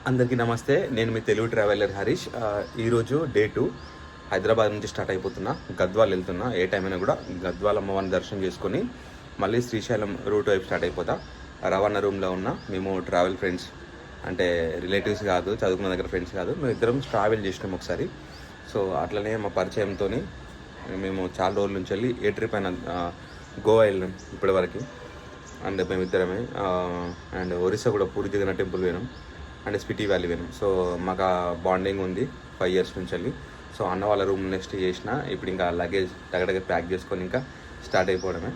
అందరికీ నమస్తే. నేను మీ తెలుగు ట్రావెలర్ హరీష్. ఈరోజు డే 2 హైదరాబాద్ నుంచి స్టార్ట్ అయిపోతున్నా. గద్వాల్ వెళ్తున్నా. ఏ టైం అయినా కూడా గద్వాల్ అమ్మవారిని దర్శనం చేసుకొని మళ్ళీ శ్రీశైలం రూట్ వైపు స్టార్ట్ అయిపోతా. రవాణా రూమ్లో ఉన్న మేము ట్రావెల్ ఫ్రెండ్స్, అంటే రిలేటివ్స్ కాదు, చదువుకున్న దగ్గర ఫ్రెండ్స్ కాదు, మేము ఇద్దరం ట్రావెల్ చేసినాం ఒకసారి. సో అట్లనే మా పరిచయంతో మేము చాలా రోజుల నుంచి వెళ్ళి ఏ ట్రిప్ అయినా గోవా వెళ్ళాం ఇప్పటివరకు. అండ్ మేమిద్దరమే. అండ్ ఒరిస్సా కూడా పూరి జగన్నాథ్ టెంపుల్ పోయినాం. అండ్ స్పిటి వ్యాలీ పోయినాం. సో మాకు బాండింగ్ ఉంది 5 years నుంచి వెళ్ళి. సో అన్న వాళ్ళ రూమ్ నెక్స్ట్ చేసిన. ఇప్పుడు ఇంకా లగేజ్ దగ్గర ప్యాక్ చేసుకొని ఇంకా స్టార్ట్ అయిపోవడమే.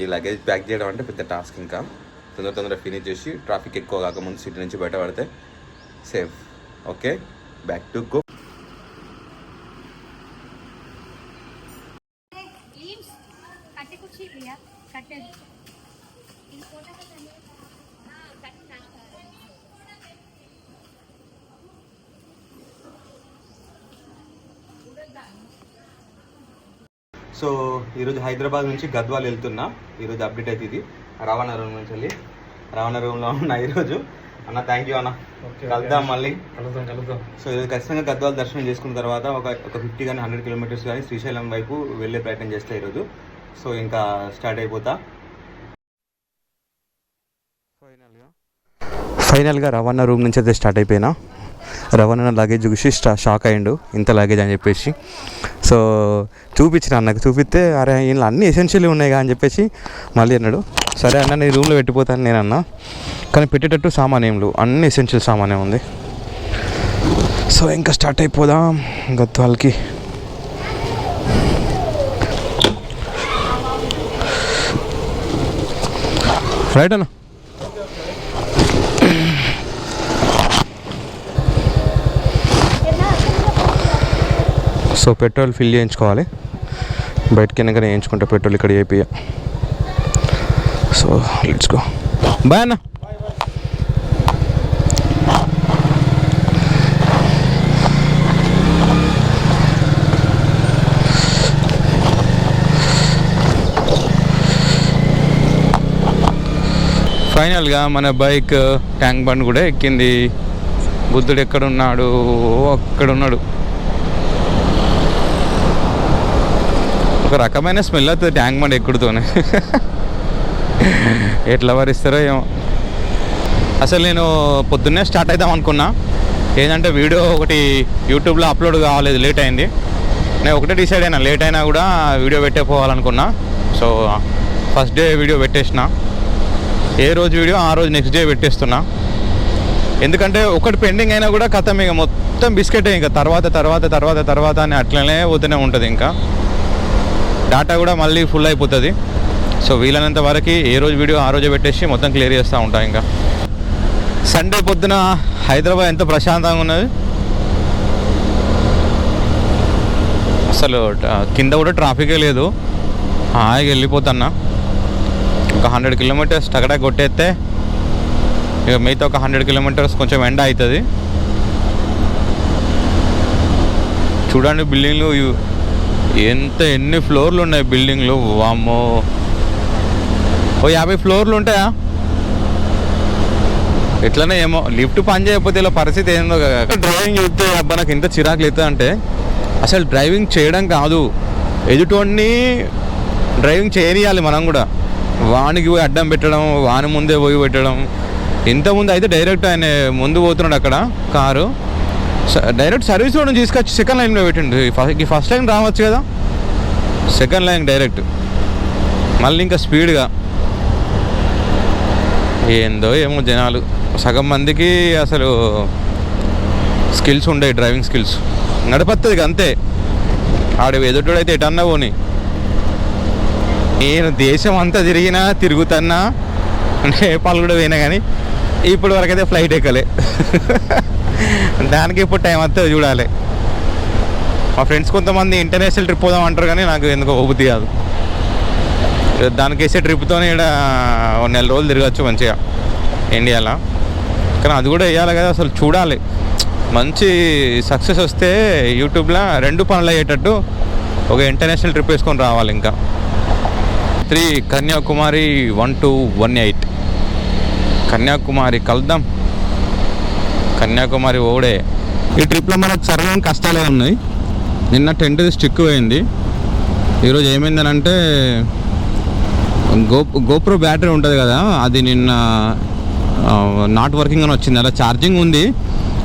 ఈ లగేజ్ ప్యాక్ చేయడం అంటే పెద్ద టాస్క్. ఇంకా తొందరగా ఫినిష్ చేసి ట్రాఫిక్ ఎక్కువ కాకముందు సిటీ నుంచి బయటపడితే safe. Okay, back to go. So ఈరోజు హైదరాబాద్ నుంచి గద్వాల్ వెళ్తున్నా. ఈరోజు అప్డేట్ అయితే ఇది. రవాణా రూమ్ నుంచి వెళ్ళి రవాణా రూమ్లో ఉన్నా ఈరోజు. అన్న థ్యాంక్ యూ అన్న, కలుద్దాం మళ్ళీ. కలుద్దాం. సో ఈరోజు ఖచ్చితంగా గద్వాల్ దర్శనం చేసుకున్న తర్వాత ఒక 50 కానీ 100 kilometers కానీ శ్రీశైలం వైపు వెళ్ళే ప్రయత్నం చేస్తా ఈరోజు. సో ఇంకా స్టార్ట్ అయిపోతా. ఫైనల్గా రవాణా రూమ్ నుంచి అయితే స్టార్ట్ అయిపోయినా. రవాణా లగేజ్ చూసి షాక్ అయ్యిండు, ఇంత లగేజ్ అని చెప్పేసి. సో చూపించిన అన్నకు, చూపిస్తే అరే ఇంట్లో అన్ని ఎసెన్షియల్ ఉన్నాయి అని చెప్పేసి మళ్ళీ అన్నాడు. సరే అన్న నేను రూమ్లో పెట్టిపోతాను నేను అన్నా, కానీ పెట్టేటట్టు సామాన్ ఏం లేవు, అన్ని ఎసెన్షియల్ సామానే ఉంది. సో ఇంకా స్టార్ట్ అయిపోదాం గద్వాల్కి. రైట్ అన్న. సో పెట్రోల్ ఫిల్ చేయించుకోవాలి. బయటకి వెనకనే వేయించుకుంటా పెట్రోల్, ఇక్కడ AP. So let's go. Bye అన్న. ఫైనల్గా మన బైక్ ట్యాంక్ బండ్ కూడా ఎక్కింది. బుద్ధుడు ఎక్కడున్నాడు? అక్కడున్నాడు. ఒక రకమైన స్మెల్ అవుతుంది ట్యాంక్ బండ్ ఎక్కుడుతోనే. ఎట్లా వరిస్తారో ఏమో. అసలు నేను పొద్దున్నే స్టార్ట్ అవుదాం అనుకున్నా. ఏంటంటే వీడియో ఒకటి యూట్యూబ్లో అప్లోడ్ కావాలేదు, లేట్ అయింది. నేను ఒకటే డిసైడ్ అయినా, లేట్ అయినా కూడా వీడియో పెట్టేపోవాలనుకున్నా. సో ఫస్ట్ డే వీడియో పెట్టేసిన. ఏ రోజు వీడియో ఆ రోజు నెక్స్ట్ డే పెట్టేస్తున్నా. ఎందుకంటే ఒకటి పెండింగ్ అయినా కూడా కథ ఇక మొత్తం బిస్కెటే. ఇంకా తర్వాత తర్వాత తర్వాత తర్వాత అని అట్లనే పోతూనే ఉంటుంది. ఇంకా డేటా కూడా మళ్ళీ ఫుల్ అయిపోతుంది. సో వీలైనంత వరకు ఏ రోజు వీడియో ఆ రోజే పెట్టేసి మొత్తం క్లియర్ చేస్తూ ఉంటాం. ఇంకా సండే పొద్దున హైదరాబాద్ ఎంత ప్రశాంతంగా ఉన్నది. అసలు కింద కూడా ట్రాఫికే లేదు. హాయిగా వెళ్ళిపోతున్నా. ఒక 100 kilometers టగడా కొట్టేస్తే ఇక మిగతా ఒక 100 kilometers కొంచెం ఎండ అవుతుంది. చూడండి బిల్డింగ్లు ఎన్ని ఫ్లోర్లు ఉన్నాయి బిల్డింగ్లు. వామ్మో, ఓ 50 floors ఉంటాయా? ఎట్లనే ఏమో లిఫ్ట్ పని చేయకపోతే ఇలా పరిస్థితి ఏందో. డ్రైవింగ్ చేస్తే అబ్బా నాకు ఎంత చిరాకు లేదు అంటే, అసలు డ్రైవింగ్ చేయడం కాదు, ఎదుటోడిని డ్రైవింగ్ చేయనియాలి మనం కూడా. వానికి పోయి అడ్డం పెట్టడం, వాని ముందే పోయి పెట్టడం. ఇంతకుముందు అయితే డైరెక్ట్ ఆయన ముందు పోతున్నాడు అక్కడ కారు, డైరెక్ట్ సర్వీస్ రోడ్ తీసుకొచ్చి సెకండ్ లైన్లో పెట్టిండు. ఫస్ట్ లైన్ రావచ్చు కదా, సెకండ్ లైన్ డైరెక్ట్. మళ్ళీ ఇంకా స్పీడ్గా ఏందో ఏమో జనాలు. సగం మందికి అసలు స్కిల్స్ ఉండేవి, డ్రైవింగ్ స్కిల్స్. నడపత్తది అంతే. ఆడు ఎదుటోడైతే ఎటన్నా పోని. నేను దేశం అంతా తిరుగుతున్నా, నేపాల్ కూడా పోయినా, కానీ ఇప్పటి వరకు అయితే ఫ్లైట్ ఎక్కలే. దానికి ఇప్పుడు టైం అంతా చూడాలి. మా ఫ్రెండ్స్ కొంతమంది ఇంటర్నేషనల్ ట్రిప్ పోదాం అంటారు, కానీ నాకు ఎందుకో బుద్ధి కాదు. దానికి వేసే ట్రిప్తోనే ఇక్కడ 1 నెల రోజులు తిరగచ్చు మంచిగా ఇండియాలో. కానీ అది కూడా వేయాలి కదా, అసలు చూడాలి. మంచి సక్సెస్ వస్తే యూట్యూబ్లో 2 పనులు అయ్యేటట్టు ఒక ఇంటర్నేషనల్ ట్రిప్ వేసుకొని రావాలి. ఇంకా 3 కన్యాకుమారి ఓడే. ఈ ట్రిప్లో మనకు సరైన కష్టాలే ఉన్నాయి. నిన్న టెంట్ స్టిక్ పోయింది. ఈరోజు ఏమైందని అంటే గోప్రో బ్యాటరీ ఉంటుంది కదా, అది నిన్న నాట్ వర్కింగ్ అని వచ్చింది. అలా ఛార్జింగ్ ఉంది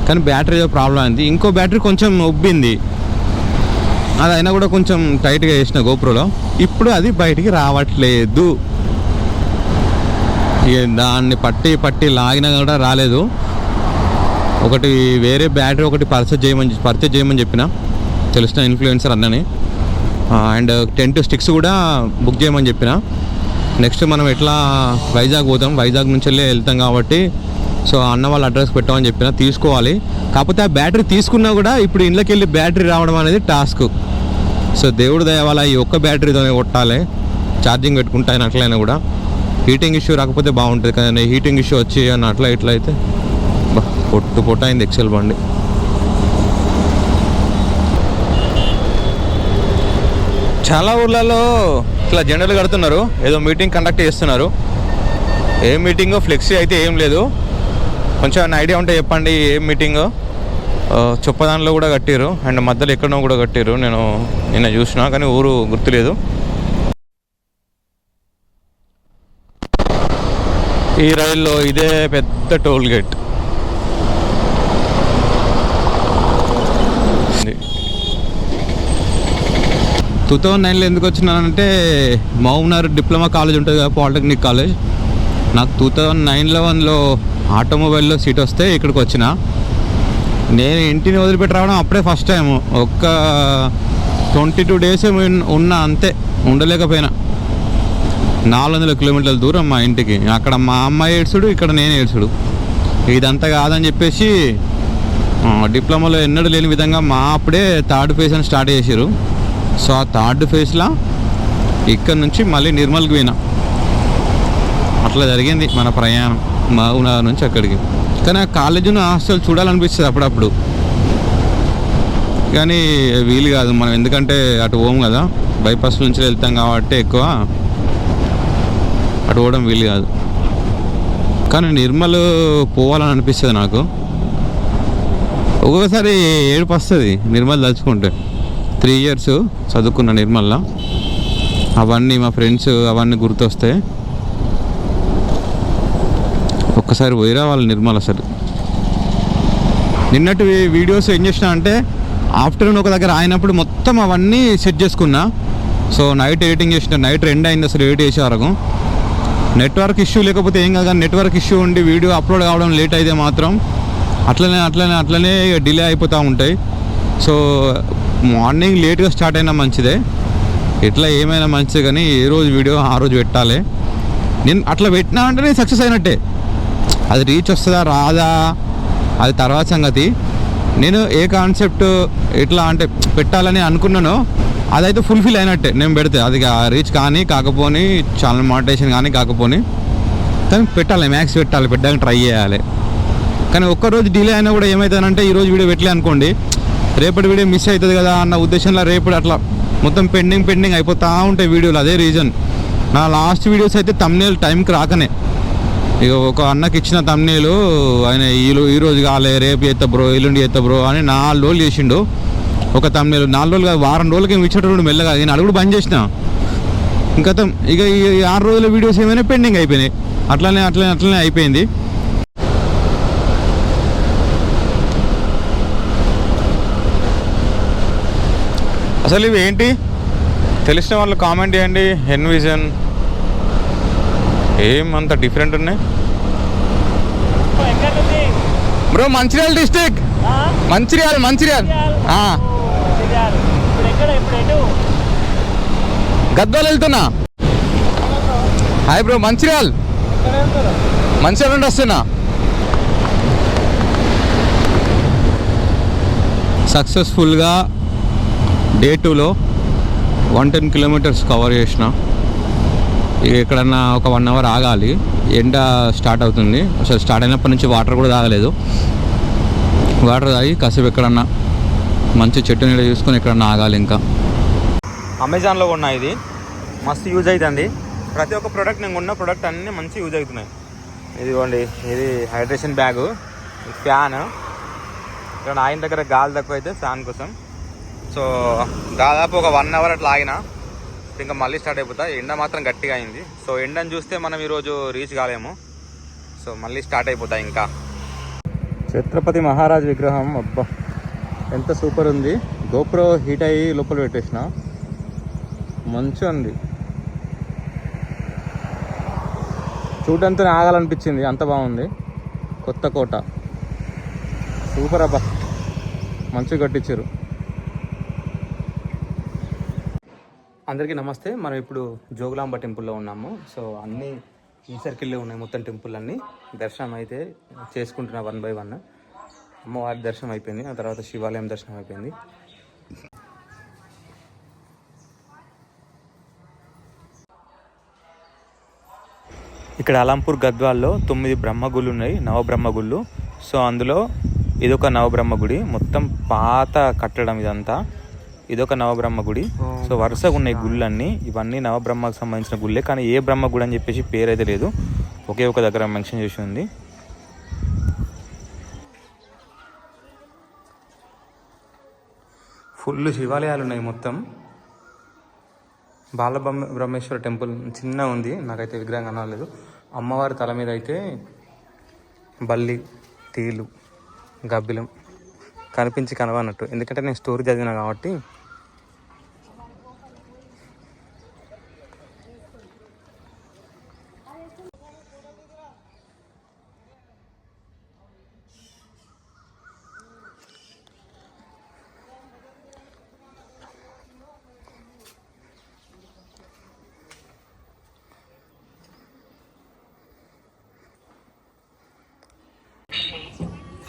కానీ బ్యాటరీ ప్రాబ్లం అయింది. ఇంకో బ్యాటరీ కొంచెం ఉబ్బింది, అది అయినా కూడా కొంచెం టైట్గా వేసిన గోప్రోలో. ఇప్పుడు అది బయటికి రావట్లేదు. దాన్ని పట్టి లాగినా కూడా రాలేదు. ఒకటి వేరే బ్యాటరీ ఒకటి పర్చేజ్ చేయమని చెప్పిన తెలిసిన ఇన్ఫ్లుయెన్సర్ అన్నని. అండ్ టెంట్ స్టిక్స్ కూడా బుక్ చేయమని చెప్పిన. నెక్స్ట్ మనం ఎట్లా వైజాగ్ పోతాం, వైజాగ్ నుంచి వెళ్తాం కాబట్టి సో అన్న వాళ్ళ అడ్రస్ పెట్టామని చెప్పిన. తీసుకోవాలి, కాకపోతే ఆ బ్యాటరీ తీసుకున్నా కూడా ఇప్పుడు ఇంట్లోకి వెళ్ళి బ్యాటరీ రావడం అనేది టాస్క్. సో దేవుడు దయ వల్ల ఈ ఒక్క బ్యాటరీతోనే కొట్టాలి. ఛార్జింగ్ పెట్టుకుంటాను అట్లయినా కూడా. హీటింగ్ ఇష్యూ రాకపోతే బాగుంటుంది, కానీ హీటింగ్ ఇష్యూ వచ్చి అని అట్లా ఇట్లా అయితే పొట్టు అయింది ఎక్సెల్ బండి. చాలా ఊర్లలో ఇట్లా జెండాలు కడుతున్నారు, ఏదో మీటింగ్ కండక్ట్ చేస్తున్నారు. ఏం మీటింగో ఫ్లెక్సీ అయితే ఏం లేదు. కొంచెం ఐడియా ఉంటే చెప్పండి ఏం మీటింగో. చొప్పదానిలో కూడా కట్టారు అండ్ మధ్యలో ఎక్కడో కూడా కట్టారు. నేను నిన్న చూసినా కానీ ఊరు గుర్తులేదు. ఈ రైల్లో ఇదే పెద్ద టోల్ గేట్. 2009లో ఎందుకు వచ్చినానంటే మౌనార్ డిప్లొమా కాలేజ్ ఉంటుంది కదా, పాలిటెక్నిక్ కాలేజ్. నాకు 2009లో ఆటోమొబైల్లో సీట్ వస్తే ఇక్కడికి వచ్చిన. నేను ఇంటిని వదిలిపెట్టి రావడం అప్పుడే ఫస్ట్ టైం. ఒక్క 22 డేస్ ఉన్నా, అంతే. ఉండలేకపోయినా. 400 కిలోమీటర్ల దూరం మా ఇంటికి. అక్కడ మా అమ్మాయి ఏడ్చుడు, ఇక్కడ నేను ఏడ్చుడు. ఇదంతా కాదని చెప్పేసి డిప్లొమాలో ఎన్నడూ లేని విధంగా మా అప్పుడే థర్డ్ ఫేజ్ అని స్టార్ట్ చేసారు. సో ఆ థర్డ్ ఫేజ్లో ఇక్కడ నుంచి మళ్ళీ నిర్మల్కి పోయినా. అట్లా జరిగింది మన ప్రయాణం మహబూబ్నగర్ నుంచి అక్కడికి. కానీ ఆ కాలేజీని హాస్టల్ చూడాలనిపిస్తుంది అప్పుడప్పుడు, కానీ వీలు కాదు మనం, ఎందుకంటే అటు పోము కదా, బైపాస్ నుంచి వెళ్తాం కాబట్టి ఎక్కువ అటు పోవడం వీలు కాదు. కానీ నిర్మల్ పోవాలని అనిపిస్తుంది నాకు. ఒక్కొక్కసారి ఏడుపు వస్తుంది నిర్మల్ తలుచుకుంటే. 3 years చదువుకున్న నిర్మల్లో, అవన్నీ మా ఫ్రెండ్స్ అవన్నీ గుర్తొస్తాయి. ఒక్కసారి పోయి రావాలి నిర్మల్. అసలు నిన్నటి వీడియోస్ ఏం చేసినా అంటే ఆఫ్టర్నూన్ ఒక దగ్గర అయినప్పుడు మొత్తం అవన్నీ సెట్ చేసుకున్నా. సో నైట్ ఎడిటింగ్ చేసిన, నైట్ 2 అయింది అసలు ఎడిట్ చేసే వరకు. నెట్వర్క్ ఇష్యూ లేకపోతే ఏం కాదు, కానీ నెట్వర్క్ ఇష్యూ ఉండి వీడియో అప్లోడ్ కావడం లేట్ అయితే మాత్రం అట్లనే డిలే అయిపోతూ ఉంటాయి. సో మార్నింగ్ లేట్గా స్టార్ట్ అయినా మంచిదే, ఎట్లా ఏమైనా మంచిదే, కానీ ఏ రోజు వీడియో ఆ రోజు పెట్టాలి. నేను అట్లా పెట్టినా అంటే నేను సక్సెస్ అయినట్టే. అది రీచ్ వస్తుందా రాదా అది తర్వాత సంగతి. నేను ఏ కాన్సెప్ట్ ఎట్లా అంటే పెట్టాలని అనుకున్నానో అదైతే ఫుల్ఫిల్ అయినట్టే నేను పెడితే. అది రీచ్ కానీ కాకపోని, ఛానల్ మానిటైజేషన్ కానీ కాకపోని, కానీ పెట్టాలి, మ్యాక్స్ పెట్టాలి, పెట్టడానికి ట్రై చేయాలి. కానీ ఒక్కరోజు డిలే అయినా కూడా ఏమవుతుందంటే ఈరోజు వీడియో పెట్టలే అనుకోండి, రేపటి వీడియో మిస్ అవుతుంది కదా అన్న ఉద్దేశంలో రేపటి అట్లా మొత్తం పెండింగ్ అయిపోతూ ఉంటాయి వీడియోలు. అదే రీజన్. నా లాస్ట్ వీడియోస్ అయితే తమ్నేల్ టైంకి రాకనే, ఇక ఒక అన్నకి ఇచ్చిన తమ్నేలు ఆయన ఈరోజు కాలే, రేపు చేస్తా బ్రో, ఎల్లుండి చేస్తా బ్రో అని 4 రోజులు చేసిండు ఒక తమ్నేలు. 4 రోజులు కాదు, వారం రోజులకి ఇచ్చేటప్పుడు మెల్లగా నేను అడుగుడు బంద్ చేసిన. ఇంకా ఇక ఈ 6 రోజుల వీడియోస్ ఏమైనా పెండింగ్ అయిపోయినాయి. అట్లనే అయిపోయింది. అసలు ఇవి ఏంటి తెలిసిన వాళ్ళు కామెంట్ చేయండి. ఎన్విజన్ ఏమంత డిఫరెంట్ ఉన్నాయి బ్రో. మంచిర్యాల డిస్ట్రిక్ట్, మంచిర్యాల గద్వాల్ వెళ్తున్నా. హాయ్ బ్రో, మంచిర్యాల నుండి వస్తున్నా. సక్సెస్ఫుల్గా డే 2లో 110 kilometers కవర్ చేసిన. ఇక ఎక్కడన్నా ఒక 1 hour ఆగాలి, ఎండ స్టార్ట్ అవుతుంది. అసలు స్టార్ట్ అయినప్పటి నుంచి వాటర్ కూడా తాగలేదు. వాటర్ తాగి కాసేపు ఎక్కడన్నా మంచి చెట్టు నీడ చూసుకొని ఎక్కడన్నా ఆగాలి. ఇంకా అమెజాన్లో కొన్నా, ఇది మస్తు యూజ్ అవుతుంది. ప్రతి ఒక్క ప్రోడక్ట్ నేను కొన్న ప్రోడక్ట్ అన్నీ మంచి యూజ్ అవుతున్నాయి. ఇదిగోండి, ఇది హైడ్రేషన్ బ్యాగు, ఫ్యాన్, ఇక్కడ ఆయన దగ్గర గాలి తక్కువ అయితే ఫ్యాన్ కోసం. సో దాదాపు ఒక 1 అవర్ అట్లా ఆగిన, ఇంకా మళ్ళీ స్టార్ట్ అయిపోతా. ఎండ మాత్రం గట్టిగా అయింది. సో ఎండని చూస్తే మనం ఈరోజు రీచ్ కాలేము. సో మళ్ళీ స్టార్ట్ అయిపోతాయి. ఇంకా ఛత్రపతి మహారాజ్ విగ్రహం అబ్బా ఎంత సూపర్ ఉంది. గోప్రో హీట్ అయ్యి లోపల పెట్టేసిన, మంచిగా ఉంది. చూడడంతో ఆగాలనిపించింది, అంత బాగుంది. కొత్త కోట సూపర్ అబ్బా, మంచిగా కట్టించారు. అందరికీ నమస్తే. మనం ఇప్పుడు జోగులాంబ టెంపుల్లో ఉన్నాము. సో అన్నీ ఈ సర్కిల్లో ఉన్నాయి మొత్తం టెంపుల్ అన్నీ. దర్శనం అయితే చేసుకుంటున్నా 1 by 1. అమ్మవారి దర్శనం అయిపోయింది, ఆ తర్వాత శివాలయం దర్శనం అయిపోయింది. ఇక్కడ అలంపూర్ గద్వాల్లో 9 బ్రహ్మగుళ్ళు ఉన్నాయి, నవబ్రహ్మగుళ్ళు. సో అందులో ఇదొక నవబ్రహ్మ గుడి, మొత్తం పాత కట్టడం ఇదంతా. ఇదొక నవబ్రహ్మ గుడి. సో వరుసగా ఉన్నాయి గుళ్ళన్నీ. ఇవన్నీ నవబ్రహ్మకు సంబంధించిన గుళ్ళే, కానీ ఏ బ్రహ్మ గుడి అని చెప్పేసి పేరు అయితే లేదు, ఒకే ఒక దగ్గర మెన్షన్ చేసి ఉంది. ఫుల్ శివాలయాలు ఉన్నాయి మొత్తం. బ్రహ్మేశ్వర టెంపుల్ చిన్న ఉంది, నాకైతే విగ్రహం కనలేదు. అమ్మవారి తల మీద అయితే బల్లి, తేలు, గబ్బిలం కనిపించి కనవన్నట్టు, ఎందుకంటే నేను స్టోరీ చదివినా కాబట్టి.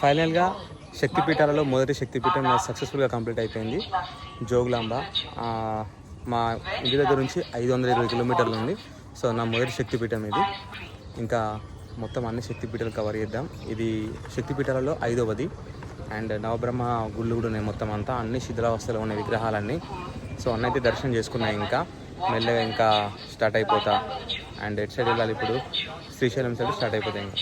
ఫైనల్గా శక్తిపీఠాలలో మొదటి శక్తిపీఠం సక్సెస్ఫుల్గా కంప్లీట్ అయిపోయింది. జోగులాంబ మా ఇంటి దగ్గర నుంచి 520 కిలోమీటర్లు ఉంది. సో నా మొదటి శక్తిపీఠం ఇది. ఇంకా మొత్తం అన్ని శక్తిపీఠాలు కవర్ చేద్దాం. ఇది శక్తిపీఠాలలో 5వది. అండ్ నవబ్రహ్మ గుళ్ళు కూడా ఉన్నాయి మొత్తం అంతా, అన్ని శిథిలావస్థలో ఉన్న విగ్రహాలన్నీ. సో అన్నైతే దర్శనం చేసుకున్నాయి. ఇంకా మెల్లగా ఇంకా స్టార్ట్ అయిపోతా. అండ్ ఎటు సైడ్ వెళ్ళాలి ఇప్పుడు? శ్రీశైలం సైడ్ స్టార్ట్ అయిపోతాయి. ఇంకా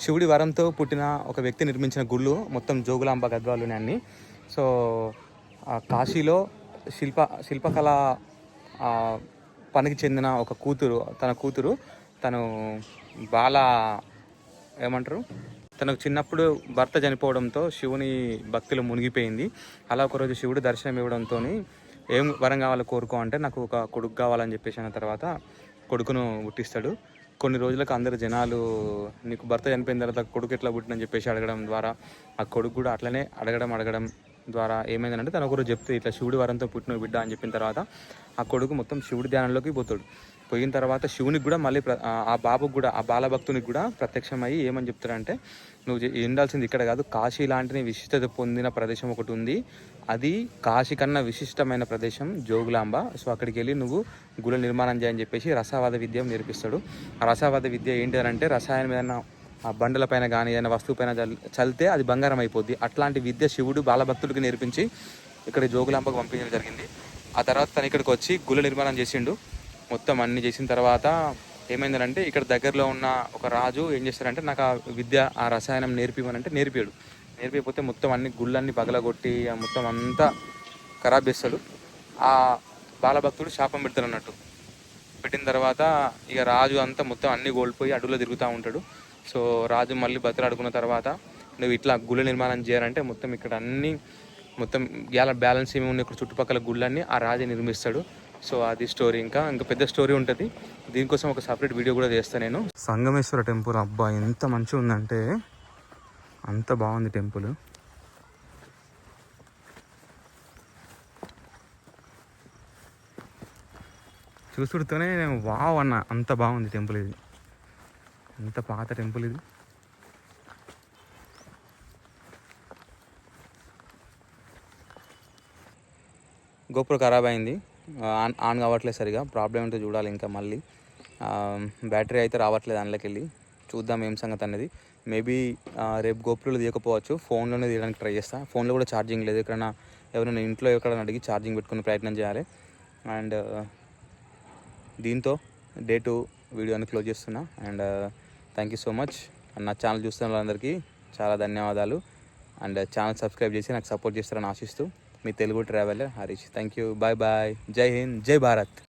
శివుడి వరంతో పుట్టిన ఒక వ్యక్తి నిర్మించిన గుళ్ళు మొత్తం జోగులాంబ గద్వాలునే అన్ని. సో కాశీలో శిల్పకళ పనికి చెందిన ఒక కూతురు, తను ఏమంటారు, తనకు చిన్నప్పుడు భర్త చనిపోవడంతో శివుని భక్తిలో మునిగిపోయింది. అలా ఒకరోజు శివుడు దర్శనం ఇవ్వడంతో ఏం వరం కావాలో కోరుకో అంటే నాకు ఒక కొడుకు కావాలని చెప్పేసి అన్న తర్వాత కొడుకును పుట్టిస్తాడు. కొన్ని రోజులకు అందరు జనాలు నీకు భర్త చనిపోయిన తర్వాత కొడుకు ఎట్లా పుట్టినని చెప్పేసి అడగడం ద్వారా, ఆ కొడుకు కూడా అట్లనే అడగడం ద్వారా ఏమైందంటే తను ఒకరోజు చెప్తే ఇట్లా శివుడి వరంతో పుట్టిన బిడ్డ అని చెప్పిన తర్వాత ఆ కొడుకు మొత్తం శివుడి ధ్యానంలోకి పోతాడు. పోయిన తర్వాత శివునికి కూడా మళ్ళీ ఆ బాబుకు కూడా, ఆ బాలభక్తునికి కూడా ప్రత్యక్షమయ్యి ఏమని చెప్తారంటే, నువ్వు ఉండాల్సింది ఇక్కడ కాదు, కాశీ లాంటి విశిష్టత పొందిన ప్రదేశం ఒకటి ఉంది, అది కాశీ కన్నా విశిష్టమైన ప్రదేశం జోగులాంబ. సో అక్కడికి వెళ్ళి నువ్వు గుళ్ళ నిర్మాణం చేయని చెప్పేసి రసావాద విద్య నేర్పిస్తాడు. ఆ రసావాద విద్య ఏంటి అని అంటే, రసాయనం ఏదైనా ఆ బండల పైన కానీ ఏదైనా వస్తువు పైన చల్లితే అది బంగారం అయిపోద్ది. అట్లాంటి విద్య శివుడు బాలభక్తుడికి నేర్పించి ఇక్కడ జోగులాంబకు పంపించడం జరిగింది. ఆ తర్వాత తను ఇక్కడికి వచ్చి గుళ్ళ నిర్మాణం చేసిండు. మొత్తం అన్ని చేసిన తర్వాత ఏమైందంటే, ఇక్కడ దగ్గరలో ఉన్న ఒక రాజు ఏం చేస్తారంటే, నాకు ఆ విద్య, ఆ రసాయనం నేర్పిమనంటే నేర్పాడు. నేర్పిపోతే మొత్తం అన్ని గుళ్ళన్నీ పగలగొట్టి మొత్తం అంతా ఖరాబ్ చేస్తాడు. ఆ బాలభక్తుడు శాపం పెడతాడు అన్నట్టు. పెట్టిన తర్వాత ఇక రాజు అంతా మొత్తం అన్ని కోల్పోయి అడవులో తిరుగుతూ ఉంటాడు. సో రాజు మళ్ళీ బతిలాడుకున్న తర్వాత, నువ్వు ఇట్లా గుళ్ళ నిర్మాణం చేయాలంటే మొత్తం ఇక్కడ అన్ని మొత్తం బ్యాలెన్స్ ఏమి ఉన్నాయి ఇక్కడ చుట్టుపక్కల గుళ్ళన్నీ ఆ రాజు నిర్మిస్తాడు. సో అది స్టోరీ. ఇంకా పెద్ద స్టోరీ ఉంటుంది. దీనికోసం ఒక సపరేట్ వీడియో కూడా చేస్తాను నేను. సంగమేశ్వర టెంపుల్ అబ్బా ఎంత మంచిగా ఉందంటే అంత బాగుంది టెంపుల్. చూసుడుతోనే నేను వావ్ అన్న, అంత బాగుంది టెంపుల్ ఇది. ఎంత పాత టెంపుల్ ఇది. గోప్రో ఖరాబ్ అయింది, ఆన్ కావట్లేదు సరిగా. ప్రాబ్లం ఏంటో చూడాలి ఇంకా మళ్ళీ. బ్యాటరీ అయితే రావట్లేదు అందులోకి వెళ్ళి. చూద్దాం ఏం సంగతి అనేది. మేబీ రేపు గోప్రోలో తీయకపోవచ్చు, ఫోన్లోనే తీయడానికి ట్రై చేస్తాను. ఫోన్లో కూడా ఛార్జింగ్ లేదు. ఎక్కడైనా ఎవరైనా ఇంట్లో ఎక్కడైనా అడిగి ఛార్జింగ్ పెట్టుకునే ప్రయత్నం చేయాలి. అండ్ దీంతో డే 2 వీడియోని క్లోజ్ చేస్తున్నా. And thank you so much. నా ఛానల్ చూస్తున్న వాళ్ళందరికీ చాలా ధన్యవాదాలు. అండ్ ఛానల్ సబ్స్క్రైబ్ చేసి నాకు సపోర్ట్ చేస్తారని ఆశిస్తూ మీ Telugu traveller Harish. Thank you, bye bye, Jai Hind, జై భారత్.